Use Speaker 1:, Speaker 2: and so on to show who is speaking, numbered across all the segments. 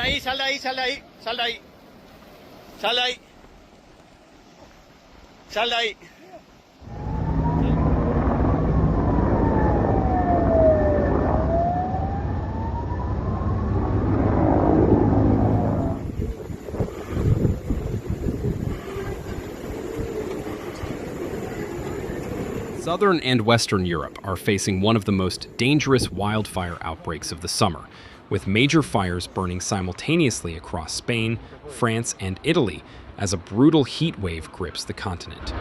Speaker 1: ahí, sal de ahí, sal de ahí, sal de ahí. Sal de ahí. Sal de ahí.
Speaker 2: Southern and Western Europe are facing one of the most dangerous wildfire outbreaks of the summer, with major fires burning simultaneously across Spain, France, and Italy as a brutal heat wave grips the continent.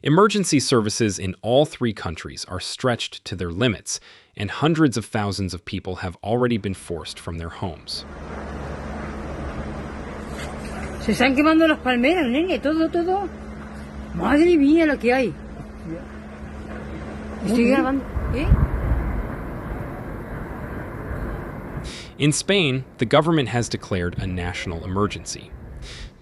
Speaker 2: Emergency services in all three countries are stretched to their limits, and hundreds of thousands of people have already been forced from their homes.
Speaker 3: Se están quemando las palmeras, nene, todo. Madre mía, lo que hay. Estoy grabando.
Speaker 2: In Spain, the government has declared a national emergency.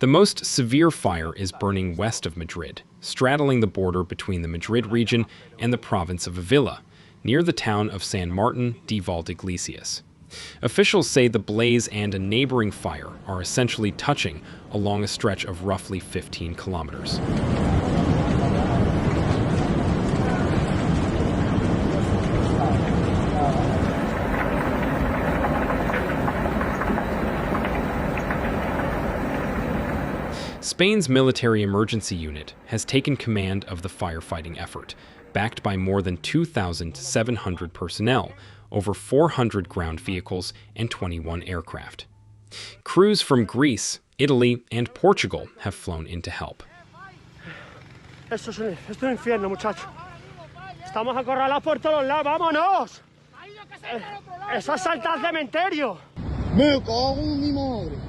Speaker 2: The most severe fire is burning west of Madrid, straddling the border between the Madrid region and the province of Avila, near the town of San Martin de Valdeiglesias. Officials say the blaze and a neighboring fire are essentially touching along a stretch of roughly 15 kilometers. Spain's military emergency unit has taken command of the firefighting effort, backed by more than 2,700 personnel, over 400 ground vehicles, and 21 aircraft. Crews from Greece, Italy, and Portugal have flown in to help.
Speaker 1: Esto es un infierno, muchacho. Estamos acorralados por todos lados, vámonos. Eso es saltar al cementerio.
Speaker 4: Me cago en mi madre.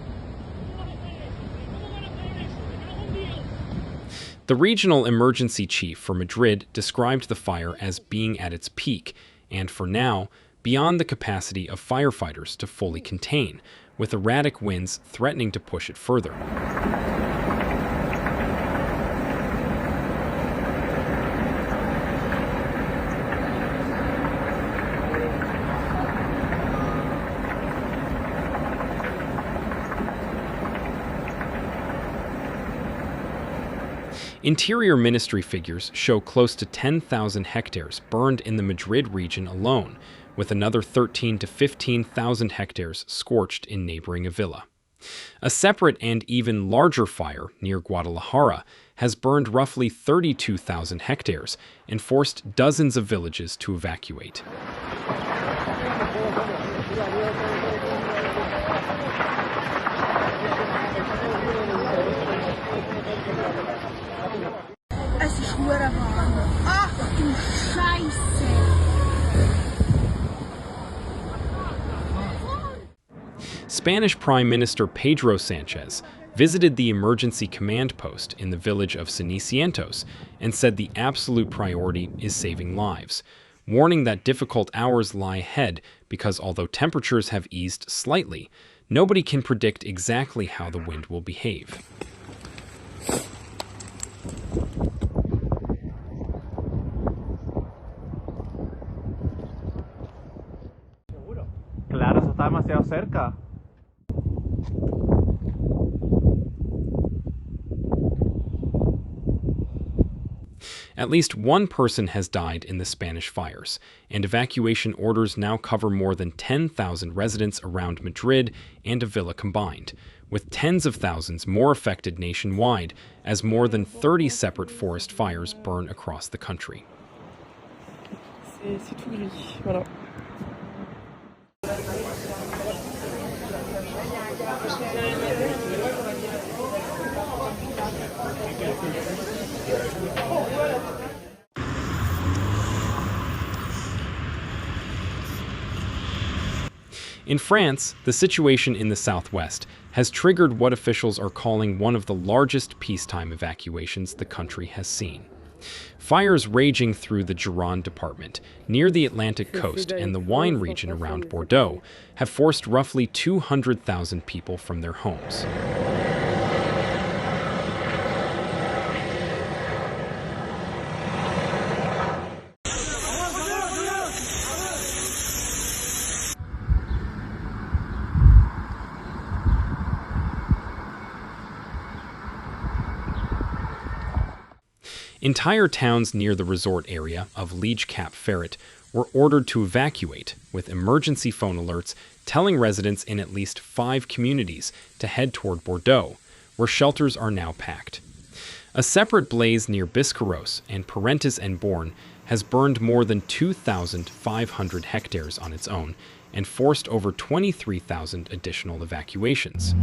Speaker 2: The regional emergency chief for Madrid described the fire as being at its peak, and for now, beyond the capacity of firefighters to fully contain, with erratic winds threatening to push it further. Interior Ministry figures show close to 10,000 hectares burned in the Madrid region alone, with another 13 to 15,000 hectares scorched in neighboring Avila. A separate and even larger fire near Guadalajara has burned roughly 32,000 hectares and forced dozens of villages to evacuate. Spanish Prime Minister Pedro Sanchez visited the emergency command post in the village of Cenicientos and said the absolute priority is saving lives, warning that difficult hours lie ahead because although temperatures have eased slightly, nobody can predict exactly how the wind will behave.
Speaker 5: Claro, eso está demasiado cerca.
Speaker 2: At least one person has died in the Spanish fires, and evacuation orders now cover more than 10,000 residents around Madrid and Avila combined, with tens of thousands more affected nationwide as more than 30 separate forest fires burn across the country.
Speaker 6: C'est tout gris, voilà.
Speaker 2: In France, the situation in the southwest has triggered what officials are calling one of the largest peacetime evacuations the country has seen. Fires raging through the Gironde department, near the Atlantic coast and the wine region around Bordeaux, have forced roughly 200,000 people from their homes. Entire towns near the resort area of Liege Cap Ferret were ordered to evacuate, with emergency phone alerts telling residents in at least 5 communities to head toward Bordeaux, where shelters are now packed. A separate blaze near Biscarrosse and Parentis and Born has burned more than 2,500 hectares on its own and forced over 23,000 additional evacuations.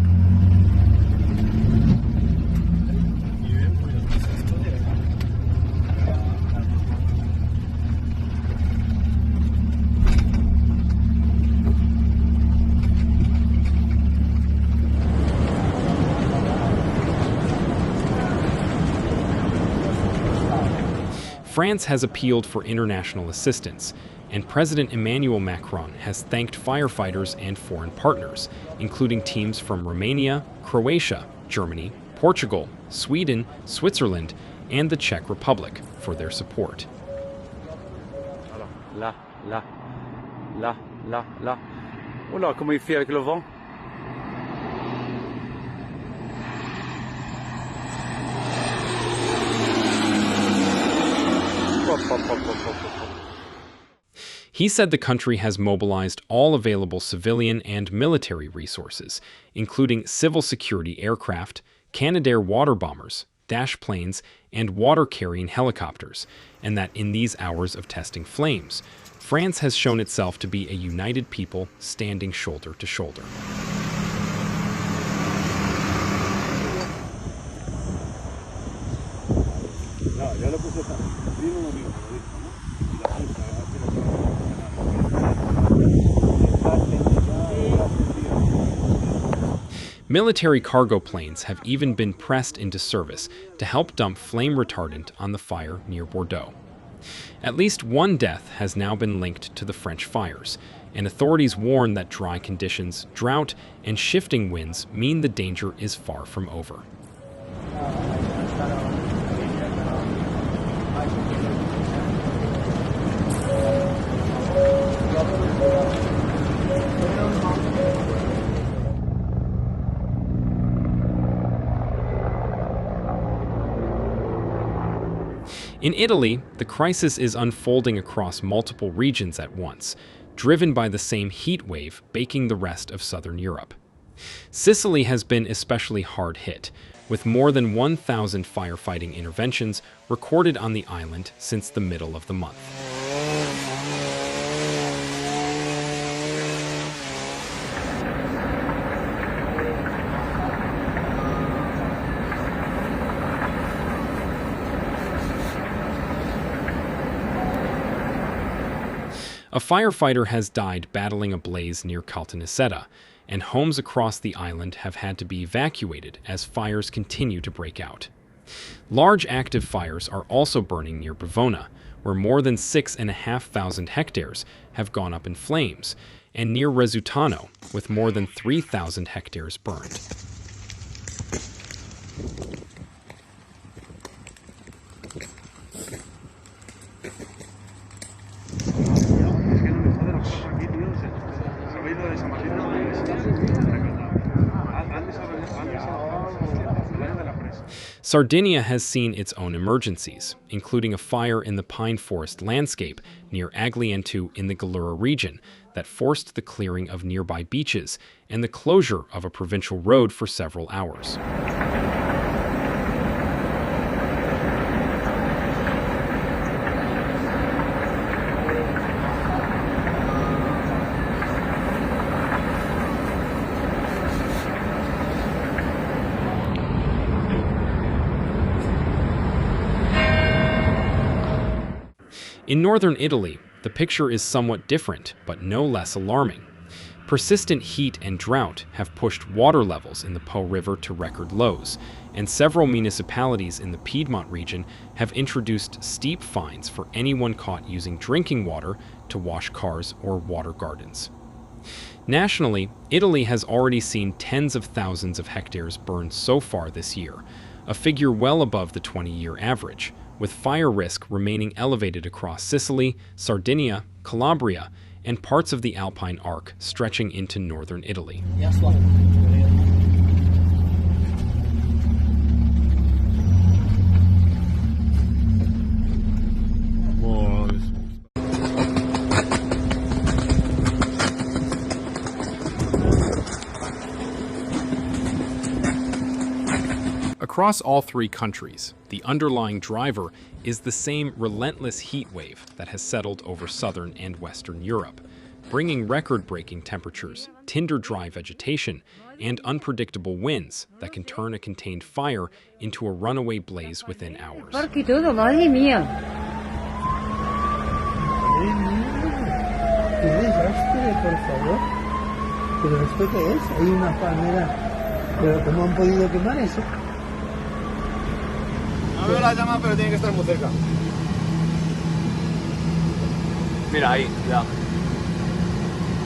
Speaker 2: France has appealed for international assistance, and President Emmanuel Macron has thanked firefighters and foreign partners, including teams from Romania, Croatia, Germany, Portugal, Sweden, Switzerland, and the Czech Republic for their support.
Speaker 5: Là. Oula, comment il fait avec le vent?
Speaker 2: He said the country has mobilized all available civilian and military resources, including civil security aircraft, Canadair water bombers, dash planes, and water-carrying helicopters, and that in these hours of testing flames, France has shown itself to be a united people standing shoulder to shoulder. Military cargo planes have even been pressed into service to help dump flame retardant on the fire near Bordeaux. At least one death has now been linked to the French fires, and authorities warn that dry conditions, drought, and shifting winds mean the danger is far from over. In Italy, the crisis is unfolding across multiple regions at once, driven by the same heat wave baking the rest of southern Europe. Sicily has been especially hard hit, with more than 1,000 firefighting interventions recorded on the island since the middle of the month. A firefighter has died battling a blaze near Caltanissetta, and homes across the island have had to be evacuated as fires continue to break out. Large active fires are also burning near Bavona, where more than 6,500 hectares have gone up in flames, and near Resultano, with more than 3,000 hectares burned. Sardinia has seen its own emergencies, including a fire in the pine forest landscape near Aglientu in the Gallura region that forced the clearing of nearby beaches and the closure of a provincial road for several hours. In northern Italy, the picture is somewhat different, but no less alarming. Persistent heat and drought have pushed water levels in the Po River to record lows, and several municipalities in the Piedmont region have introduced steep fines for anyone caught using drinking water to wash cars or water gardens. Nationally, Italy has already seen tens of thousands of hectares burned so far this year, a figure well above the 20-year average, with fire risk remaining elevated across Sicily, Sardinia, Calabria, and parts of the Alpine arc stretching into northern Italy. Across all three countries, the underlying driver is the same relentless heat wave that has settled over southern and western Europe, bringing record-breaking temperatures, tinder-dry vegetation, and unpredictable winds that can turn a contained fire into a runaway blaze within hours.
Speaker 3: Madre mía.
Speaker 4: ¡Qué desastre, por favor! ¿Pero esto qué es? Hay una palmera. ¿Pero cómo han podido quemar eso?
Speaker 5: No veo la llama, pero tiene que estar muy cerca. Mira ahí, ya.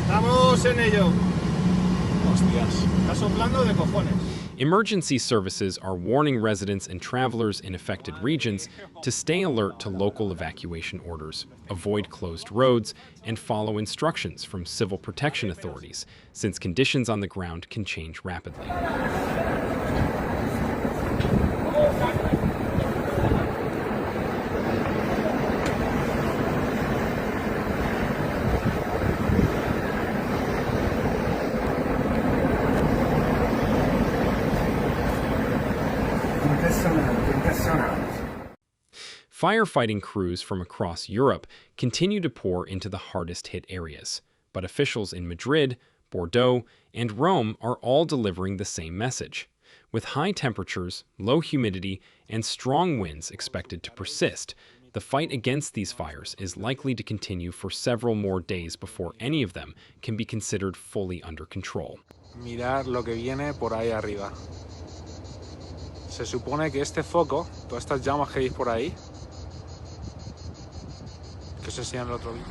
Speaker 5: Estamos en ello. Hostias, está soplando de cojones.
Speaker 2: Emergency services are warning residents and travelers in affected regions to stay alert to local evacuation orders, avoid closed roads, and follow instructions from civil protection authorities, since conditions on the ground can change rapidly. Firefighting crews from across Europe continue to pour into the hardest-hit areas, but officials in Madrid, Bordeaux, and Rome are all delivering the same message. With high temperatures, low humidity, and strong winds expected to persist, the fight against these fires is likely to continue for several more days before any of them can be considered fully under control.
Speaker 6: Mirar lo que viene por ahí arriba. Se supone que este foco, todas estas llamas que veis por ahí, que se hacían el otro día.